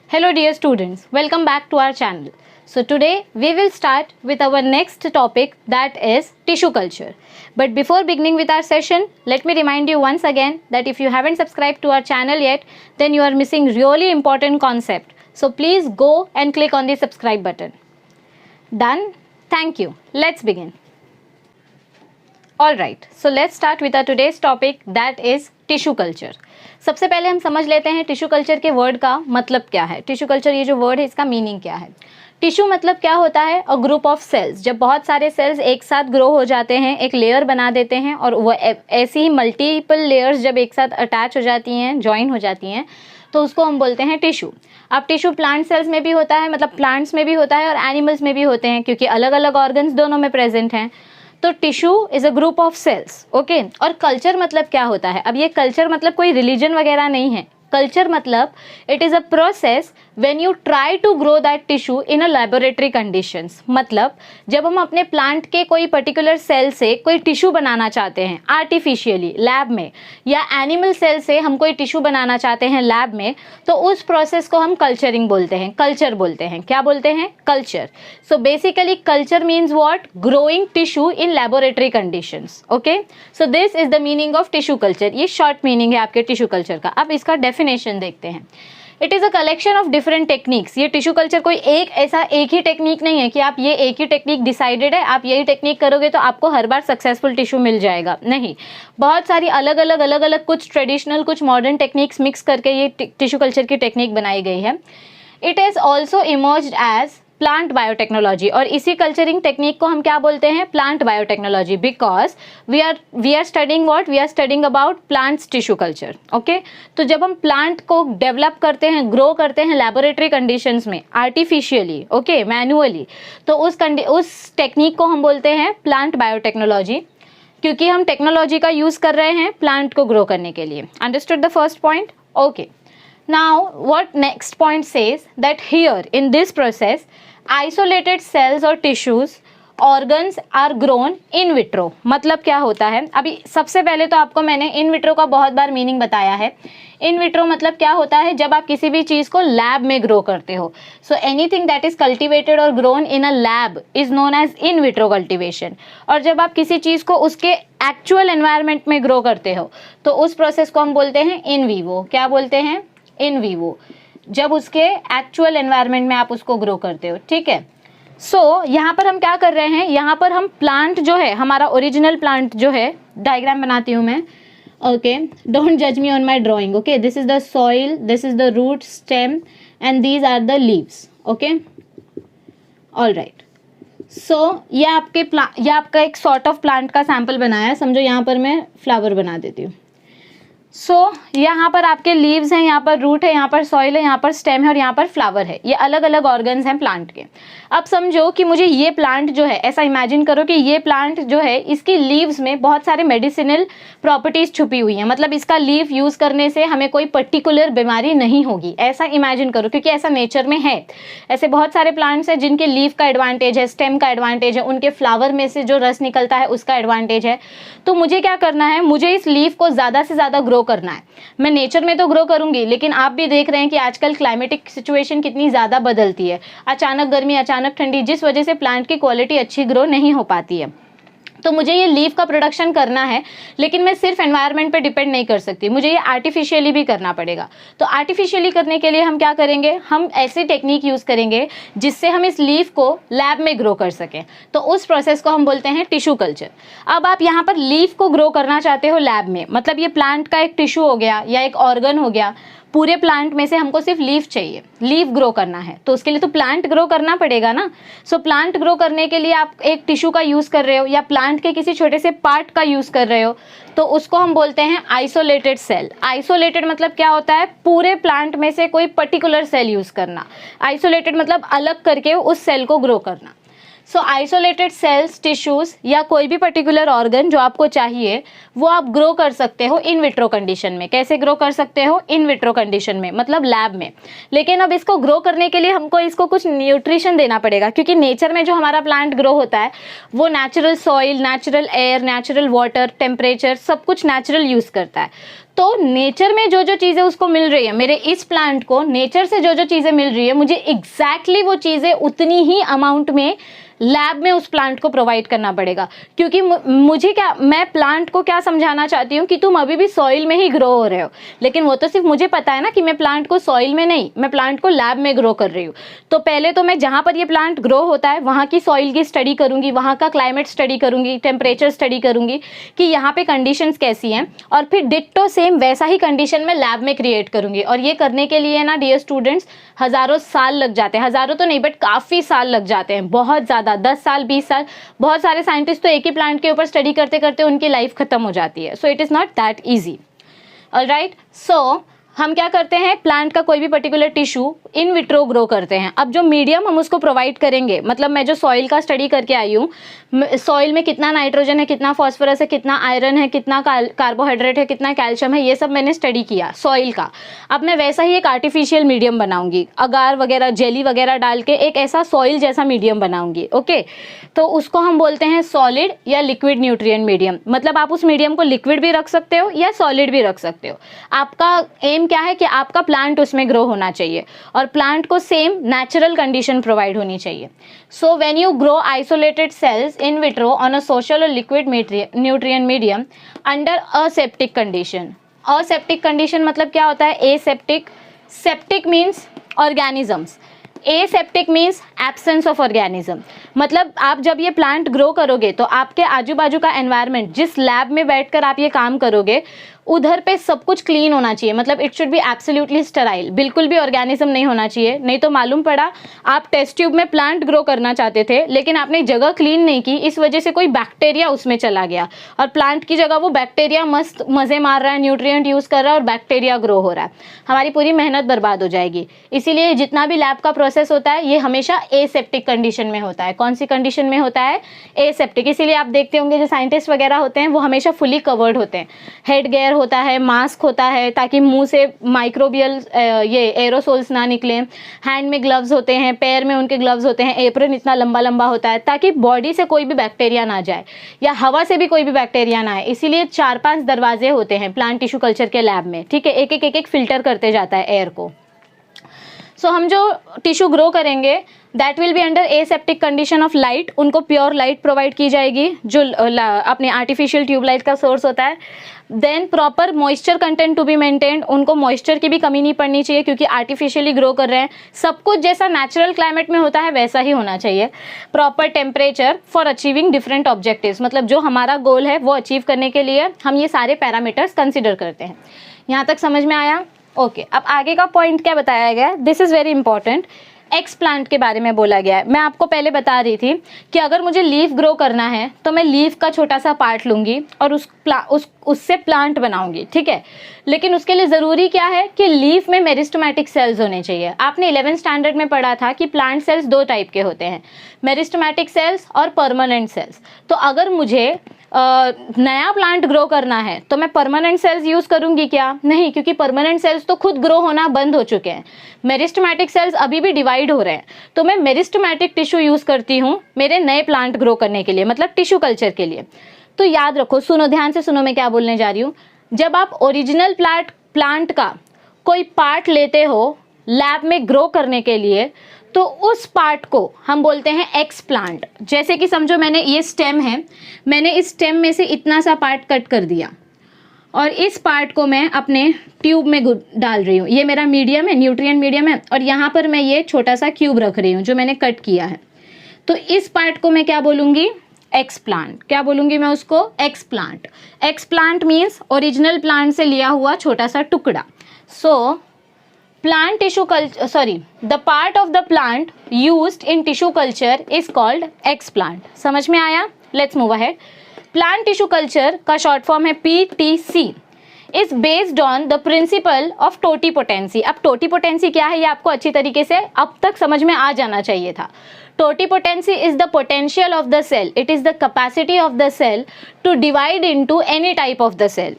Hello dear students, welcome back to our channel. So today we will start with our next topic, that is tissue culture. But before beginning with our session, let me remind you once again that if you haven't subscribed to our channel yet, then you are missing really important concept. So please go and click on the subscribe button. Done? Thank you. Let's begin. Alright, so let's start with our today's topic, that is tissue culture. सबसे पहले हम समझ लेते हैं tissue culture के word का मतलब क्या है. टिश्यू कल्चर ये जो वर्ड है इसका मीनिंग क्या है. टिश्यू मतलब क्या होता है, अ ग्रुप ऑफ सेल्स. जब बहुत सारे सेल्स एक साथ ग्रो हो जाते हैं, एक लेयर बना देते हैं और वो ऐसी ही मल्टीपल लेयर्स जब एक साथ अटैच हो जाती हैं, ज्वाइन हो जाती हैं, तो उसको हम बोलते हैं टिश्यू. अब टिश्यू प्लांट सेल्स में भी होता है, मतलब प्लांट्स में भी होता है और एनिमल्स में भी होते हैं, क्योंकि अलग अलग ऑर्गन्स दोनों में प्रेजेंट हैं. तो tissue is a group of cells. Okay. और कल्चर मतलब क्या होता है. अब ये कल्चर मतलब कोई रिलीजन वगैरह नहीं है. कल्चर मतलब it is a process when you try to grow that tissue in a laboratory conditions. मतलब जब हम अपने प्लांट के कोई पर्टिकुलर सेल से कोई टिश्यू बनाना चाहते हैं आर्टिफिशियली लैब में, या एनिमल सेल से हम कोई टिश्यू बनाना चाहते हैं लैब में, तो उस प्रोसेस को हम कल्चरिंग बोलते हैं, कल्चर बोलते हैं. क्या बोलते हैं? Culture. So basically culture means what? Growing tissue in laboratory conditions. Okay. So this is the meaning of tissue culture. ये शॉर्ट मीनिंग है आपके टिश्यू कल्चर का. अब इसका डेफिनेशन देखते हैं. It is a collection of different techniques. ये tissue culture कोई एक ही टेक्निक नहीं है कि आप ये एक ही टेक्निक डिसाइडेड है, आप यही टेक्निक करोगे तो आपको हर बार सक्सेसफुल टिश्यू मिल जाएगा. नहीं, बहुत सारी अलग अलग कुछ ट्रेडिशनल कुछ मॉडर्न टेक्निक्स मिक्स करके ये टिश्यू कल्चर की टेक्निक बनाई गई है. It is also emerged as plant biotechnology. और इसी कल्चरिंग टेक्निक को हम क्या बोलते हैं? Plant biotechnology. Because we are studying what? We are studying about plants tissue culture. Okay. तो जब हम प्लांट को डेवलप करते हैं, ग्रो करते हैं लेबोरेटरी कंडीशंस में आर्टिफिशियली, ओके, मैनुअली, तो उस टेक्निक को हम बोलते हैं प्लांट बायोटेक्नोलॉजी, क्योंकि हम टेक्नोलॉजी का यूज़ कर रहे हैं प्लांट को ग्रो करने के लिए. Understood the first point? Okay. Now what next point says that here in this process isolated cells or tissues organs are grown in vitro. मतलब क्या होता है? अभी सबसे पहले तो आपको मैंने इन विट्रो का बहुत बार मीनिंग बताया है. इन विट्रो मतलब क्या होता है? जब आप किसी भी चीज़ को लैब में ग्रो करते हो. So anything that is cultivated or grown in a lab is known as in vitro cultivation. और जब आप किसी चीज़ को उसके एक्चुअल एनवायरनमेंट में ग्रो करते हो तो उस प्रोसेस को हम बोलते हैं इन वीवो. क्या बोलते हैं? In vivo. जब उसके एक्चुअल एनवायरनमेंट में आप उसको ग्रो करते हो. ठीक है. सो यहाँ पर हम क्या कर रहे हैं? यहाँ पर हम प्लांट जो है, हमारा ओरिजिनल प्लांट जो है, डायग्राम बनाती हूँ मैं. ओके. डोंट जज me on my drawing. Okay. This is the soil, this is the root stem and these are the leaves. Okay. All right. So ये आपका एक सॉर्ट ऑफ प्लांट का सैम्पल बनाया है. समझो यहाँ पर मैं फ्लावर बना देती हूँ. सो यहाँ पर आपके लीव्स हैं, यहाँ पर रूट है, यहाँ पर सॉइल है, यहाँ पर स्टेम है और यहाँ पर फ्लावर है. ये अलग अलग ऑर्गन्स हैं प्लांट के. अब समझो कि मुझे ये प्लांट जो है, ऐसा इमेजिन करो कि ये प्लांट जो है, इसकी लीव्स में बहुत सारे मेडिसिनल प्रॉपर्टीज छुपी हुई हैं. मतलब इसका लीव यूज़ करने से हमें कोई पर्टिकुलर बीमारी नहीं होगी, ऐसा इमेजिन करो, क्योंकि ऐसा नेचर में है. ऐसे बहुत सारे प्लांट्स हैं जिनके लीव का एडवांटेज है, स्टेम का एडवांटेज है, उनके फ्लावर में से जो रस निकलता है उसका एडवांटेज है. तो मुझे क्या करना है? मुझे इस लीव को ज़्यादा से ज़्यादा ग्रो करना है. मैं नेचर में तो ग्रो करूंगी, लेकिन आप भी देख रहे हैं कि आजकल क्लाइमेटिक सिचुएशन कितनी ज़्यादा बदलती है. अचानक गर्मी, अचानक ठंडी, जिस वजह से प्लांट की क्वालिटी अच्छी ग्रो नहीं हो पाती है. तो मुझे ये लीफ का प्रोडक्शन करना है, लेकिन मैं सिर्फ एनवायरनमेंट पे डिपेंड नहीं कर सकती, मुझे ये आर्टिफिशियली भी करना पड़ेगा. तो आर्टिफिशियली करने के लिए हम क्या करेंगे? हम ऐसी टेक्निक यूज़ करेंगे जिससे हम इस लीफ को लैब में ग्रो कर सकें. तो उस प्रोसेस को हम बोलते हैं टिश्यू कल्चर. अब आप यहाँ पर लीफ को ग्रो करना चाहते हो लैब में, मतलब ये प्लांट का एक टिश्यू हो गया या एक ऑर्गन हो गया. पूरे प्लांट में से हमको सिर्फ लीफ चाहिए, लीफ ग्रो करना है, तो उसके लिए तो प्लांट ग्रो करना पड़ेगा ना. सो प्लांट ग्रो करने के लिए आप एक टिश्यू का यूज़ कर रहे हो या प्लांट के किसी छोटे से पार्ट का यूज़ कर रहे हो, तो उसको हम बोलते हैं आइसोलेटेड सेल. आइसोलेटेड मतलब क्या होता है? पूरे प्लांट में से कोई पर्टिकुलर सेल यूज़ करना. आइसोलेटेड मतलब अलग करके उस सेल को ग्रो करना. सो आइसोलेटेड सेल्स, टिश्यूज़ या कोई भी पर्टिकुलर ऑर्गन जो आपको चाहिए वो आप ग्रो कर सकते हो इन विट्रो कंडीशन में. कैसे ग्रो कर सकते हो? इन विट्रो कंडीशन में, मतलब लैब में. लेकिन अब इसको ग्रो करने के लिए हमको इसको कुछ न्यूट्रिशन देना पड़ेगा, क्योंकि नेचर में जो हमारा प्लांट ग्रो होता है वो natural soil, natural air, natural water, temperature, सब कुछ नेचुरल यूज़ करता है. तो नेचर में जो जो चीज़ें उसको मिल रही है, मेरे इस प्लांट को नेचर से जो जो चीज़ें मिल रही है, मुझे एग्जैक्टली वो चीज़ें उतनी ही अमाउंट में लैब में उस प्लांट को प्रोवाइड करना पड़ेगा। क्योंकि मुझे क्या, मैं प्लांट को क्या समझाना चाहती हूँ कि तुम अभी भी सॉइल में ही ग्रो हो रहे हो, लेकिन वो तो सिर्फ मुझे पता है ना कि मैं प्लांट को सॉइल में नहीं, मैं प्लांट को लैब में ग्रो कर रही हूँ। तो पहले तो मैं जहाँ पर ये प्लांट ग्रो होता है वहाँ की सॉइल की स्टडी करूँगी, वहाँ का क्लाइमेट स्टडी करूँगी, टेम्परेचर स्टडी करूँगी कि यहाँ पे कंडीशंस कैसी हैं, और फिर डिट्टो सेम वैसा ही कंडीशन में लैब में क्रिएट करूँगी। और ये करने के लिए ना डियर स्टूडेंट्स हज़ारों साल लग जाते हैं, हज़ारों तो नहीं बट काफ़ी साल लग जाते हैं, बहुत ज़्यादा, 10 साल 20 साल। बहुत सारे साइंटिस्ट तो एक ही प्लांट के ऊपर स्टडी करते करते उनकी लाइफ खत्म हो जाती है। So it is not that easy. All right, so हम क्या करते हैं, प्लांट का कोई भी particular tissue in vitro grow करते हैं। अब जो मीडियम हम उसको प्रोवाइड करेंगे, मतलब मैं जो सॉइल का स्टडी करके आई हूँ, सॉइल में कितना नाइट्रोजन है, कितना फॉस्फोरस है, कितना आयरन है, कितना कार्बोहाइड्रेट है, कितना कैल्शियम है, ये सब मैंने स्टडी किया सॉइल का। अब मैं वैसा ही एक आर्टिफिशियल मीडियम बनाऊंगी, अगार वगैरह जेली वगैरह डाल के एक ऐसा सॉइल जैसा मीडियम बनाऊंगी। ओके, तो उसको हम बोलते हैं सॉलिड या लिक्विड न्यूट्रिएंट मीडियम। मतलब आप उस मीडियम को लिक्विड भी रख सकते हो या सॉलिड भी रख सकते हो। आपका एम क्या है कि आपका प्लांट उसमें ग्रो होना चाहिए और प्लांट को सेम नेचुरल कंडीशन प्रोवाइड होनी चाहिए। So when you grow isolated cells in vitro on a solid or liquid nutrient medium under aseptic condition. Aseptic condition मतलब क्या होता है, aseptic, septic means organisms, aseptic means absence of organism. मतलब आप जब ये प्लांट ग्रो करोगे तो आपके आजू बाजू का एनवायरनमेंट, जिस लैब में बैठकर आप ये काम करोगे, उधर पे सब कुछ क्लीन होना चाहिए। मतलब it should be absolutely sterile, बिल्कुल भी ऑर्गेनिज्म नहीं होना चाहिए। नहीं तो मालूम पड़ा आप टेस्ट ट्यूब में प्लांट ग्रो करना चाहते थे लेकिन आपने जगह क्लीन नहीं की, इस वजह से कोई बैक्टीरिया उसमें चला गया और प्लांट की जगह वो बैक्टीरिया मस्त मज़े मार रहा है, न्यूट्रिएंट यूज़ कर रहा है और बैक्टीरिया ग्रो हो रहा है, हमारी पूरी मेहनत बर्बाद हो जाएगी। इसीलिए जितना भी लैब का प्रोसेस होता है ये हमेशा एसेप्टिक कंडीशन में होता है। कौन सी कंडीशन में होता है, एसेप्टिक। इसीलिए आप देखते होंगे जो साइंटिस्ट वगैरह होते हैं वो हमेशा फुली कवर्ड होते हैं, हेड गेयर होता है, मास्क होता है ताकि मुंह से माइक्रोबियल ये एरोसोल्स ना निकले, हैंड में ग्लव्स होते हैं, पैर में उनके ग्लव्स होते हैं, एप्रन इतना लंबा लंबा होता है ताकि बॉडी से कोई भी बैक्टीरिया ना जाए या हवा से भी कोई भी बैक्टीरिया ना आए। इसीलिए 4-5 दरवाजे होते हैं प्लांट टिश्यू कल्चर के लैब में, ठीक है, एक एक फिल्टर करते जाता है एयर को। सो हम जो टिश्यू ग्रो करेंगे that will be under aseptic condition of light, उनको प्योर लाइट प्रोवाइड की जाएगी जो अपने आर्टिफिशियल ट्यूबलाइट का सोर्स होता है। Then proper moisture content to be maintained, उनको मॉइस्चर की भी कमी नहीं पड़नी चाहिए क्योंकि आर्टिफिशियली ग्रो कर रहे हैं। सब कुछ जैसा नेचुरल क्लाइमेट में होता है वैसा ही होना चाहिए। Proper temperature for achieving different objectives, मतलब जो हमारा गोल है वो अचीव करने के लिए हम ये सारे पैरामीटर्स कंसिडर करते हैं। यहाँ तक समझ में आया? ओके, अब आगे का पॉइंट क्या बताया गया, this is very important. X plant के बारे में बोला गया है। मैं आपको पहले बता रही थी कि अगर मुझे लीफ ग्रो करना है तो मैं लीफ का छोटा सा पार्ट लूँगी और उससे प्लांट बनाऊंगी, ठीक है। लेकिन उसके लिए ज़रूरी क्या है कि लीफ में मेरिस्टेमेटिक सेल्स होने चाहिए। आपने 11th स्टैंडर्ड में पढ़ा था कि प्लांट सेल्स 2 टाइप के होते हैं, मेरिस्टेमेटिक सेल्स और परमानेंट सेल्स। तो अगर मुझे नया प्लांट ग्रो करना है तो मैं परमानेंट सेल्स यूज़ करूंगी क्या? नहीं, क्योंकि परमानेंट सेल्स तो खुद ग्रो होना बंद हो चुके हैं। मेरिस्टेमेटिक सेल्स अभी भी डिवाइड हो रहे हैं, तो मैं मेरिस्टेमेटिक टिश्यू यूज़ करती हूँ मेरे नए प्लांट ग्रो करने के लिए, मतलब टिश्यू कल्चर के लिए। तो याद रखो, सुनो, ध्यान से सुनो मैं क्या बोलने जा रही हूँ। जब आप ओरिजिनल प्लांट का कोई पार्ट लेते हो लैब में ग्रो करने के लिए तो उस पार्ट को हम बोलते हैं एक्स प्लांट। जैसे कि समझो मैंने ये स्टेम है, मैंने इस स्टेम में से इतना सा पार्ट कट कर दिया और इस पार्ट को मैं अपने ट्यूब में डाल रही हूँ। ये मेरा मीडियम है, न्यूट्रिएंट मीडियम है, और यहाँ पर मैं ये छोटा सा क्यूब रख रही हूँ जो मैंने कट किया है। तो इस पार्ट को मैं क्या बोलूँगी? X plant. क्या बोलूँगी मैं उसको? X plant. X plant means original plant से लिया हुआ छोटा सा टुकड़ा। सो plant tissue culture, the part of the plant used in tissue culture is called explant। समझ में आया? Let's move ahead। Plant tissue culture का शॉर्ट फॉर्म है PTC, is based on the principle of totipotency। अब totipotency क्या है ये आपको अच्छी तरीके से अब तक समझ में आ जाना चाहिए था। Totipotency is the potential of the cell, it is the capacity of the cell to divide into any type of the cell।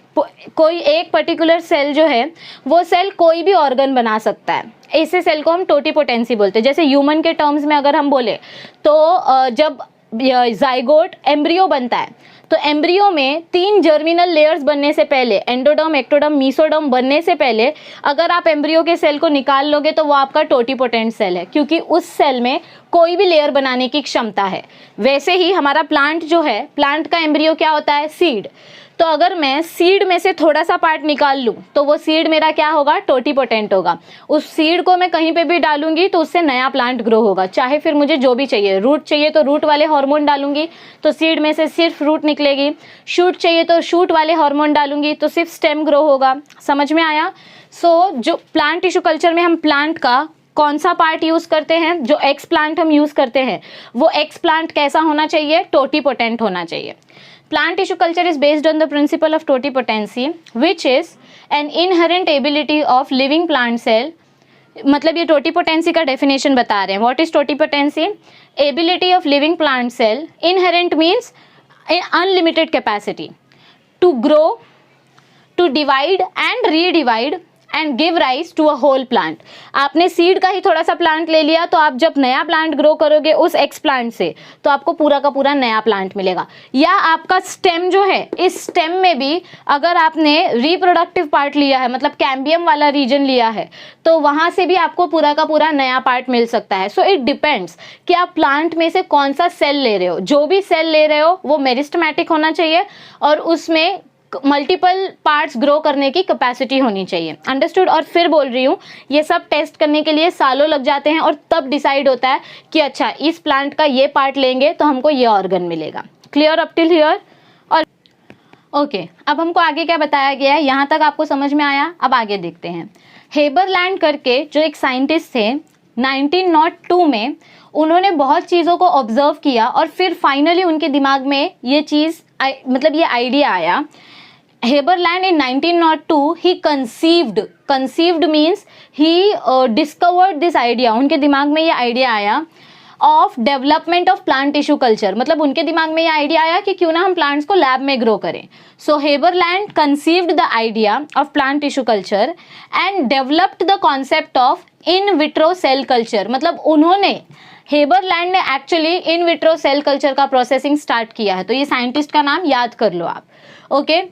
कोई एक पर्टिकुलर सेल जो है वो सेल कोई भी ऑर्गन बना सकता है, ऐसे सेल को हम टोटिपोटेंसी बोलते हैं। जैसे ह्यूमन के टर्म्स में अगर हम बोले तो जब जाइगोट एम्ब्रियो बनता है तो एम्ब्रियो में 3 जर्मिनल लेयर्स बनने से पहले, एंडोडर्म, एक्टोडर्म, मीसोडर्म बनने से पहले अगर आप एम्ब्रियो के सेल को निकाल लोगे तो वो आपका टोटीपोटेंट सेल है, क्योंकि उस सेल में कोई भी लेयर बनाने की क्षमता है। वैसे ही हमारा प्लांट जो है, प्लांट का एम्ब्रियो क्या होता है? सीड। तो अगर मैं सीड में से थोड़ा सा पार्ट निकाल लूँ तो वो सीड मेरा क्या होगा? टोटीपोटेंट होगा। उस सीड को मैं कहीं पे भी डालूंगी तो उससे नया प्लांट ग्रो होगा। चाहे फिर मुझे जो भी चाहिए, रूट चाहिए तो रूट वाले हार्मोन डालूंगी तो सीड में से सिर्फ रूट निकलेगी, शूट चाहिए तो शूट वाले हार्मोन डालूंगी तो सिर्फ स्टेम ग्रो होगा। समझ में आया? सो जो प्लांट टिश्यू कल्चर में हम प्लांट का कौन सा पार्ट यूज़ करते हैं? जो एक्स प्लांट हम यूज़ करते हैं वो एक्स प्लांट कैसा होना चाहिए? टोटीपोटेंट होना चाहिए। Plant tissue culture is based on the principle of totipotency, which is an inherent ability of living plant cell. मतलब ये टोटीपोटेंसी का डेफिनेशन बता रहे हैं। What is totipotency? Ability of living plant cell. Inherent means unlimited capacity to grow, to divide and redivide and give rise to a whole plant. आपने seed का ही थोड़ा सा प्लांट ले लिया तो आप जब नया प्लांट ग्रो करोगे उस एक्स प्लांट से तो आपको पूरा का पूरा नया प्लांट मिलेगा। या आपका स्टेम जो है, इस स्टेम में भी अगर आपने रिप्रोडक्टिव पार्ट लिया है, मतलब कैम्बियम वाला रीजन लिया है, तो वहाँ से भी आपको पूरा का पूरा नया पार्ट मिल सकता है। सो इट डिपेंड्स कि आप प्लांट में से कौन सा सेल ले रहे हो। जो भी सेल ले रहे हो वो मेरिस्टेमेटिक होना चाहिए और उसमें मल्टीपल पार्ट्स ग्रो करने की कैपेसिटी होनी चाहिए। अंडरस्टूड? और फिर बोल रही हूँ, ये सब टेस्ट करने के लिए सालों लग जाते हैं और तब डिसाइड होता है कि अच्छा इस प्लांट का ये पार्ट लेंगे तो हमको ये ऑर्गन मिलेगा। Clear up till here? और ओके, अब हमको आगे क्या बताया गया है, यहाँ तक आपको समझ में आया? अब आगे देखते हैं। हेबरलैंड करके जो एक साइंटिस्ट थे, 1902 में उन्होंने बहुत चीज़ों को ऑब्जर्व किया और फिर फाइनली उनके दिमाग में ये चीज़ मतलब ये आइडिया आया। Haberland in 1902 he conceived means he discovered this idea। उनके दिमाग में ये आइडिया आया of development of plant tissue culture. मतलब उनके दिमाग में ये आइडिया आया कि क्यों ना हम प्लांट्स को लैब में ग्रो करें। So Haberlandt conceived the idea of plant tissue culture and developed the concept of in vitro cell culture. मतलब उन्होंने, हेबरलैंड ने actually in vitro cell culture का प्रोसेसिंग स्टार्ट किया है। तो ये साइंटिस्ट का नाम याद कर लो आप। Okay,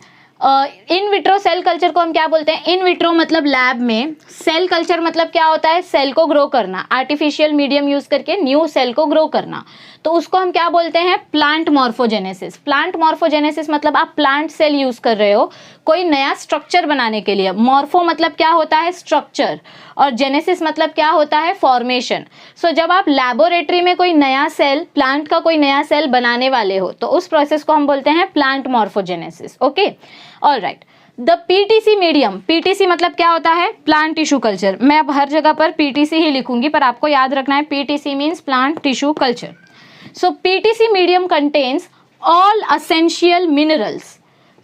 in vitro cell culture को हम क्या बोलते हैं? इन विट्रो मतलब लैब में, सेल कल्चर मतलब क्या होता है? सेल को ग्रो करना, आर्टिफिशियल मीडियम यूज करके न्यू सेल को ग्रो करना। तो उसको हम क्या बोलते हैं? Plant morphogenesis. प्लांट मॉर्फोजेनेसिस मतलब आप प्लांट सेल यूज कर रहे हो कोई नया स्ट्रक्चर बनाने के लिए। मॉर्फो मतलब क्या होता है? स्ट्रक्चर, और जेनेसिस मतलब क्या होता है? फॉर्मेशन। सो जब आप लैबोरेटरी में कोई नया सेल, प्लांट का कोई नया सेल बनाने वाले हो तो उस प्रोसेस को हम बोलते हैं plant morphogenesis. Okay, alright. The PTC medium, PTC मतलब क्या होता है? Plant tissue culture. मैं अब हर जगह पर पीटीसी ही लिखूंगी पर आपको याद रखना है PTC means plant tissue culture. So PTC medium contains all essential minerals,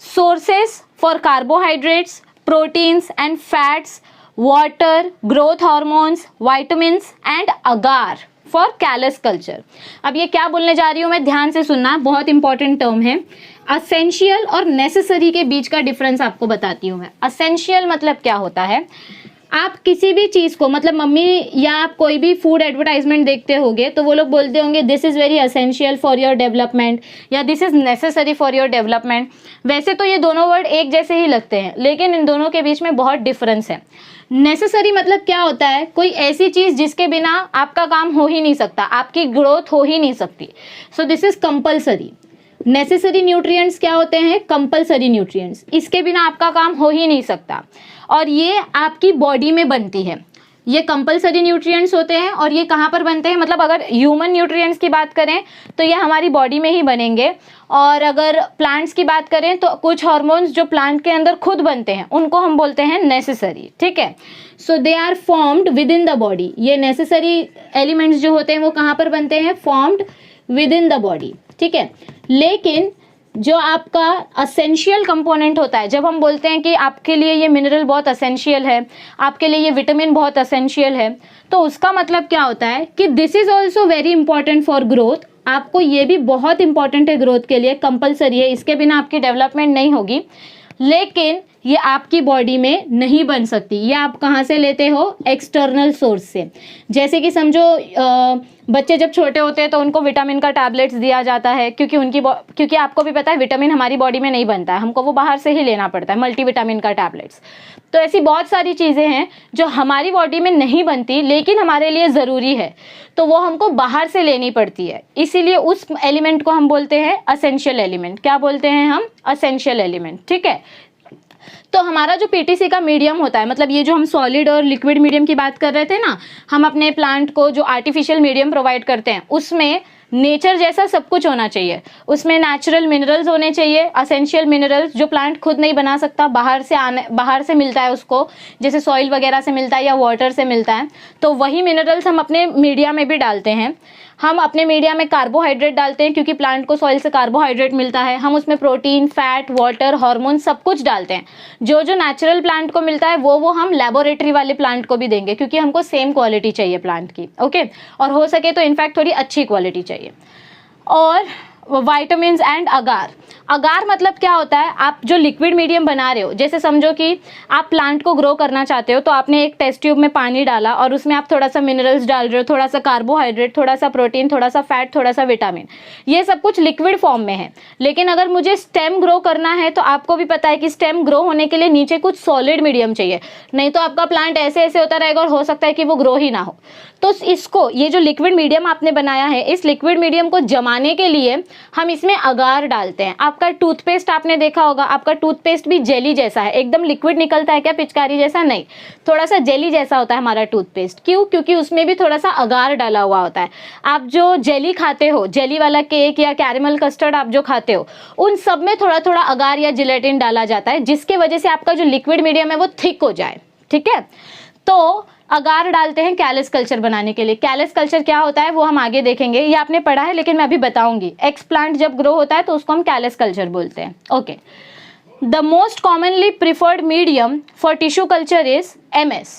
sources for carbohydrates, proteins and fats, water, growth hormones, vitamins and agar for callus culture. अब ये क्या बोलने जा रही हूँ मैं, ध्यान से सुनना, बहुत इंपॉर्टेंट टर्म है। असेंशियल और नेसेसरी के बीच का डिफरेंस आपको बताती हूँ मैं। असेंशियल मतलब क्या होता है? आप किसी भी चीज़ को, मतलब मम्मी या आप कोई भी फूड एडवर्टाइजमेंट देखते होंगे तो वो लोग बोलते होंगे this is very essential for your development या this is necessary for your development. वैसे तो ये दोनों वर्ड एक जैसे ही लगते हैं लेकिन इन दोनों के बीच में बहुत डिफरेंस है। नेसेसरी मतलब क्या होता है? कोई ऐसी चीज़ जिसके बिना आपका काम हो ही नहीं सकता, आपकी ग्रोथ हो ही नहीं सकती। So this is compulsory. Necessary nutrients क्या होते हैं? कंपल्सरी न्यूट्रिएंट्स, इसके बिना आपका काम हो ही नहीं सकता और ये आपकी बॉडी में बनती है। ये कंपल्सरी न्यूट्रिएंट्स होते हैं और ये कहाँ पर बनते हैं? मतलब अगर ह्यूमन न्यूट्रिएंट्स की बात करें तो ये हमारी बॉडी में ही बनेंगे, और अगर प्लांट्स की बात करें तो कुछ हार्मोन्स जो प्लांट के अंदर खुद बनते हैं उनको हम बोलते हैं नेसेसरी। ठीक है, so they are formed within the body. ये नेसेसरी एलिमेंट्स जो होते हैं वो कहाँ पर बनते हैं? Formed within the body. ठीक है, लेकिन जो आपका असेंशियल कंपोनेंट होता है, जब हम बोलते हैं कि आपके लिए ये मिनरल बहुत असेंशियल है, आपके लिए ये विटामिन बहुत असेंशियल है, तो उसका मतलब क्या होता है कि this is also very important for growth. आपको ये भी बहुत इंपॉर्टेंट है ग्रोथ के लिए, कंपलसरी है, इसके बिना आपकी डेवलपमेंट नहीं होगी। लेकिन ये आपकी बॉडी में नहीं बन सकती। ये आप कहाँ से लेते हो? एक्सटर्नल सोर्स से। जैसे कि समझो बच्चे जब छोटे होते हैं तो उनको विटामिन का टैबलेट्स दिया जाता है, क्योंकि आपको भी पता है विटामिन हमारी बॉडी में नहीं बनता है, हमको वो बाहर से ही लेना पड़ता है, मल्टीविटामिन का टैबलेट्स। तो ऐसी बहुत सारी चीज़ें हैं जो हमारी बॉडी में नहीं बनती लेकिन हमारे लिए ज़रूरी है, तो वो हमको बाहर से लेनी पड़ती है। इसीलिए उस एलिमेंट को हम बोलते हैं असेंशियल एलिमेंट। क्या बोलते हैं हम? Essential element. ठीक है। तो हमारा जो पीटीसी का मीडियम होता है, मतलब ये जो हम सॉलिड और लिक्विड मीडियम की बात कर रहे थे ना, हम अपने प्लांट को जो आर्टिफिशियल मीडियम प्रोवाइड करते हैं उसमें नेचर जैसा सब कुछ होना चाहिए। उसमें नेचुरल मिनरल्स होने चाहिए, असेंशियल मिनरल्स जो प्लांट खुद नहीं बना सकता, बाहर से मिलता है उसको, जैसे सॉइल वगैरह से मिलता है या वाटर से मिलता है। तो वही मिनरल्स हम अपने मीडिया में भी डालते हैं। हम अपने मीडिया में कार्बोहाइड्रेट डालते हैं क्योंकि प्लांट को सॉइल से कार्बोहाइड्रेट मिलता है। हम उसमें प्रोटीन, फैट, वाटर, हार्मोन सब कुछ डालते हैं। जो जो नेचुरल प्लांट को मिलता है वो हम लेबोरेटरी वाले प्लांट को भी देंगे, क्योंकि हमको सेम क्वालिटी चाहिए प्लांट की। ओके, और हो सके तो इनफैक्ट थोड़ी अच्छी क्वालिटी चाहिए। और वाइटामिन एंड अगार। अगार मतलब क्या होता है? आप जो लिक्विड मीडियम बना रहे हो, जैसे समझो कि आप प्लांट को ग्रो करना चाहते हो, तो आपने एक टेस्ट ट्यूब में पानी डाला और उसमें आप थोड़ा सा मिनरल्स डाल रहे हो, थोड़ा सा कार्बोहाइड्रेट, थोड़ा सा प्रोटीन, थोड़ा सा फैट, थोड़ा सा विटामिन। ये सब कुछ लिक्विड फॉर्म में है। लेकिन अगर मुझे स्टेम ग्रो करना है तो आपको भी पता है कि स्टेम ग्रो होने के लिए नीचे कुछ सॉलिड मीडियम चाहिए, नहीं तो आपका प्लांट ऐसे ऐसे होता रहेगा और हो सकता है कि वो ग्रो ही ना हो। तो इसको, ये जो लिक्विड मीडियम आपने बनाया है, इस लिक्विड मीडियम को जमाने के लिए हम इसमें अगार डालते हैं। आपका टूथपेस्ट आपने देखा होगा, आपका टूथपेस्ट भी जेली जैसा है, एकदम लिक्विड निकलता है क्या पिचकारी जैसा? नहीं, थोड़ा सा जेली जैसा होता है हमारा टूथपेस्ट। क्यों? क्योंकि उसमें भी थोड़ा सा अगार डाला हुआ होता है। आप जो जेली खाते हो, जेली वाला केक या कैरेमल कस्टर्ड आप जो खाते हो, उन सब में थोड़ा थोड़ा अगार या जिलेटिन डाला जाता है, जिसके वजह से आपका जो लिक्विड मीडियम है वो थिक हो जाए। ठीक है। तो अगार डालते हैं कैलस कल्चर बनाने के लिए। कैलस कल्चर क्या होता है वो हम आगे देखेंगे, ये आपने पढ़ा है लेकिन मैं अभी बताऊंगी। एक्स प्लांट जब ग्रो होता है तो उसको हम कैलस कल्चर बोलते हैं। Okay, the most commonly preferred medium for tissue culture is MS।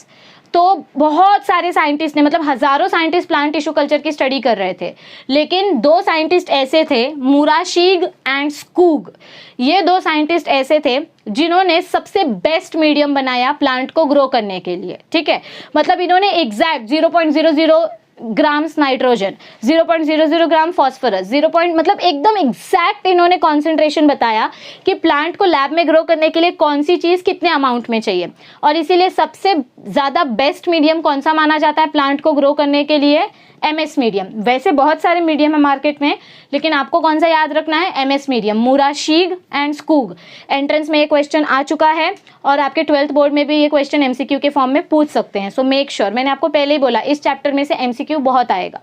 तो बहुत सारे साइंटिस्ट ने, मतलब हजारों साइंटिस्ट प्लांट टिश्यू कल्चर की स्टडी कर रहे थे, लेकिन दो साइंटिस्ट ऐसे थे, मुराशीग एंड स्कूग। ये दो साइंटिस्ट ऐसे थे जिन्होंने सबसे बेस्ट मीडियम बनाया प्लांट को ग्रो करने के लिए। ठीक है, मतलब इन्होंने एग्जैक्ट 0.00 ग्राम्स नाइट्रोजन, 0.00 ग्राम फॉस्फोरस, मतलब एकदम एग्जैक्ट इन्होंने कॉन्सेंट्रेशन बताया कि प्लांट को लैब में ग्रो करने के लिए कौन सी चीज़ कितने अमाउंट में चाहिए। और इसीलिए सबसे ज़्यादा बेस्ट मीडियम कौन सा माना जाता है प्लांट को ग्रो करने के लिए? MS medium. वैसे बहुत सारे मीडियम है मार्केट में, लेकिन आपको कौन सा याद रखना है? MS medium, Murashige and Skoog. Entrance में ये क्वेश्चन आ चुका है और आपके 12th बोर्ड में भी ये क्वेश्चन MCQ के फॉर्म में पूछ सकते हैं। सो मेक श्योर, मैंने आपको पहले ही बोला इस चैप्टर में से MCQ बहुत आएगा।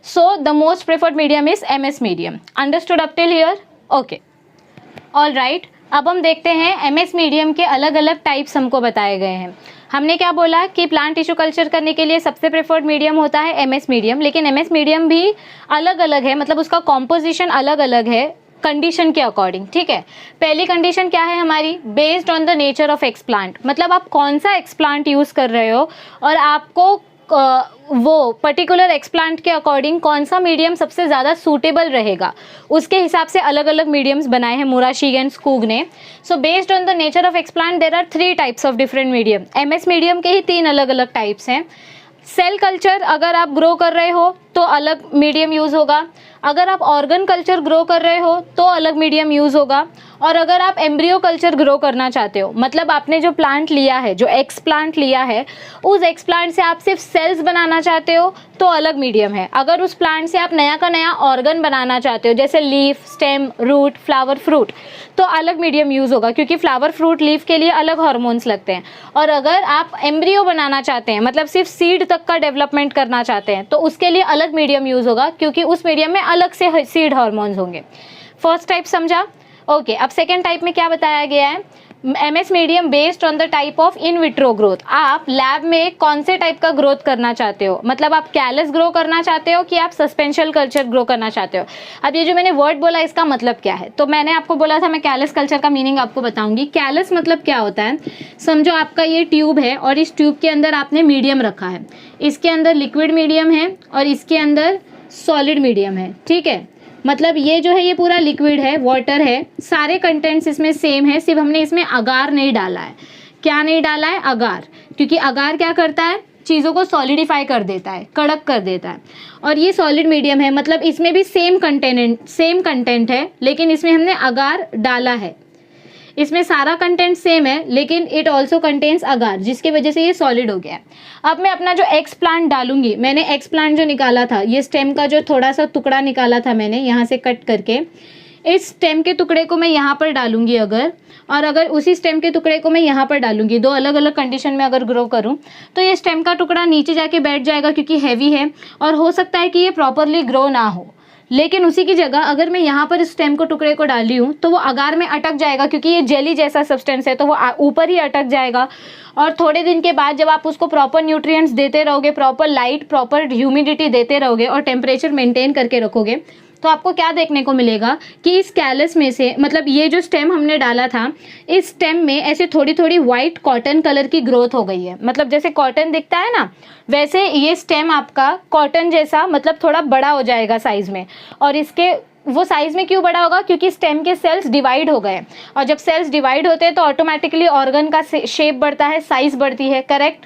So the most preferred medium is MS medium. Understood up till here? Okay, all right. अब हम देखते हैं MS मीडियम के अलग अलग टाइप्स हमको बताए गए हैं। हमने क्या बोला कि प्लांट टिश्यू कल्चर करने के लिए सबसे प्रेफर्ड मीडियम होता है MS मीडियम, लेकिन MS मीडियम भी अलग अलग है, मतलब उसका कॉम्पोजिशन अलग अलग है कंडीशन के अकॉर्डिंग। ठीक है, पहली कंडीशन क्या है हमारी? Based on the nature of x plant, मतलब आप कौन सा एक्स प्लांट यूज़ कर रहे हो और आपको वो पर्टिकुलर एक्सप्लांट के अकॉर्डिंग कौन सा मीडियम सबसे ज़्यादा सूटेबल रहेगा, उसके हिसाब से अलग अलग मीडियम्स बनाए हैं मुराशीग एंड स्कूग ने। So based on the nature of explant there are 3 types of different medium. MS medium के ही 3 अलग अलग टाइप्स हैं। सेल कल्चर अगर आप ग्रो कर रहे हो तो अलग मीडियम यूज़ होगा, अगर आप ऑर्गन कल्चर ग्रो कर रहे हो तो अलग मीडियम यूज़ होगा, और अगर आप एम्ब्रियो कल्चर ग्रो करना चाहते हो, मतलब आपने जो प्लांट लिया है, जो एक्स प्लांट लिया है, उस एक्स प्लांट से आप सिर्फ सेल्स बनाना चाहते हो तो अलग मीडियम है। अगर उस प्लांट से आप नया का नया ऑर्गन बनाना चाहते हो, जैसे leaf, stem, root, flower, fruit, तो अलग मीडियम यूज़ होगा, क्योंकि फ्लावर, फ्रूट, लीफ के लिए अलग हार्मोन्स लगते हैं। और अगर आप एम्ब्रियो बनाना चाहते हैं, मतलब सिर्फ सीड तक का डेवलपमेंट करना चाहते हैं, तो उसके लिए अलग मीडियम यूज़ होगा, क्योंकि उस मीडियम में अलग से सीड हार्मोन्स होंगे। फर्स्ट टाइप समझा? ओके, अब सेकेंड टाइप में क्या बताया गया है? MS medium based on the type of in vitro growth. आप लैब में कौन से टाइप का ग्रोथ करना चाहते हो, मतलब आप कैलस ग्रो करना चाहते हो कि आप सस्पेंशियल कल्चर ग्रो करना चाहते हो। अब ये जो मैंने वर्ड बोला इसका मतलब क्या है, तो मैंने आपको बोला था मैं कैलस कल्चर का मीनिंग आपको बताऊंगी। कैलस मतलब क्या होता है? समझो आपका ये ट्यूब है और इस ट्यूब के अंदर आपने मीडियम रखा है, इसके अंदर लिक्विड मीडियम है और इसके अंदर सॉलिड मीडियम है। ठीक है, मतलब ये जो है ये पूरा लिक्विड है, वाटर है, सारे कंटेंट्स इसमें सेम है, सिर्फ हमने इसमें अगार नहीं डाला है। क्या नहीं डाला है? अगार, क्योंकि अगार क्या करता है? चीज़ों को सॉलिडिफाई कर देता है, कड़क कर देता है। और ये सॉलिड मीडियम है, मतलब इसमें भी सेम कंटेंट है, लेकिन इसमें हमने अगार डाला है। इसमें सारा कंटेंट सेम है, लेकिन इट ऑल्सो कंटेन्स अगार, जिसकी वजह से ये सॉलिड हो गया है। अब मैं अपना जो एक्स प्लांट डालूंगी, मैंने एक्स प्लांट जो निकाला था, ये स्टेम का जो थोड़ा सा टुकड़ा निकाला था मैंने यहाँ से कट करके, इस स्टेम के टुकड़े को मैं यहाँ पर डालूंगी अगर उसी स्टेम के टुकड़े को मैं यहाँ पर डालूंगी, दो अलग अलग कंडीशन में अगर ग्रो करूँ, तो ये स्टेम का टुकड़ा नीचे जाके बैठ जाएगा क्योंकि हैवी है, और हो सकता है कि ये प्रॉपरली ग्रो ना हो। लेकिन उसी की जगह अगर मैं यहाँ पर इस स्टेम को टुकड़े को डाली हूँ तो वो अगार में अटक जाएगा, क्योंकि ये जेली जैसा सब्सटेंस है, तो वो ऊपर ही अटक जाएगा। और थोड़े दिन के बाद जब आप उसको प्रॉपर न्यूट्रिएंट्स देते रहोगे, प्रॉपर लाइट, प्रॉपर ह्यूमिडिटी देते रहोगे और टेम्परेचर मेंटेन करके रखोगे, तो आपको क्या देखने को मिलेगा कि इस कैलस में से, मतलब ये जो स्टेम हमने डाला था, इस स्टेम में ऐसे थोड़ी थोड़ी वाइट कॉटन कलर की ग्रोथ हो गई है। मतलब जैसे कॉटन दिखता है ना, वैसे ये स्टेम आपका कॉटन जैसा, मतलब थोड़ा बड़ा हो जाएगा साइज में। और इसके वो साइज में क्यों बड़ा होगा? क्योंकि स्टेम के सेल्स डिवाइड हो गए, और जब सेल्स डिवाइड होते हैं तो ऑटोमेटिकली ऑर्गन का शेप बढ़ता है, साइज बढ़ती है, करेक्ट।